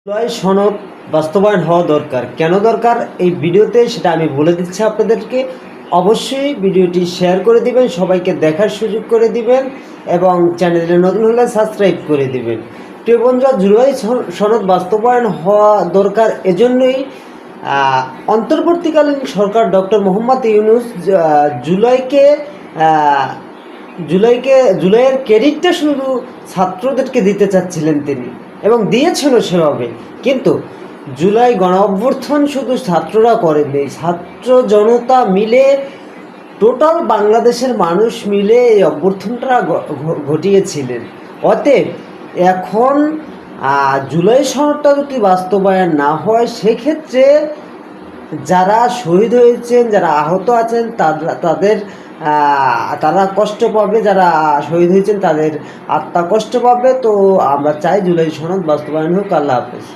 জুলাই সনদ বাস্তবায়ন হওয়া দরকার। কেন দরকার এই ভিডিওতে সেটা আমি বলে দিচ্ছি আপনাদেরকে। অবশ্যই ভিডিওটি শেয়ার করে দিবেন, সবাইকে দেখার সুযোগ করে দিবেন এবং চ্যানেলে নতুন হলে সাবস্ক্রাইব করে দিবেন। প্রিয় বন্ধুরা, জুলাই সনদ বাস্তবায়ন হওয়া দরকার এজন্যই অন্তর্বর্তীকালীন সরকার ডক্টর মোহাম্মদ ইউনূস জুলাইয়ের ক্রেডিটটা শুধু ছাত্রদেরকে দিতে চাচ্ছিলেন তিনি, এবং দিয়েছেনও সেভাবে। কিন্তু জুলাই গণ অভ্যুত্থান শুধু ছাত্ররা করেননি, ছাত্র জনতা মিলে, টোটাল বাংলাদেশের মানুষ মিলে এই অভ্যুত্থানটা ঘটিয়েছিলেন। অতএব এখন জুলাই সনদটা যদি বাস্তবায়ন না হয়, সেক্ষেত্রে যারা শহীদ হয়েছেন, যারা আহত আছেন, তারা কষ্ট পাবে, যারা শহীদ হয়েছেন তাদের আত্মা কষ্ট পাবে। তো আমরা চাই জুলাই সনদ বাস্তবায়ন হোক। আল্লাহ হাফেজ।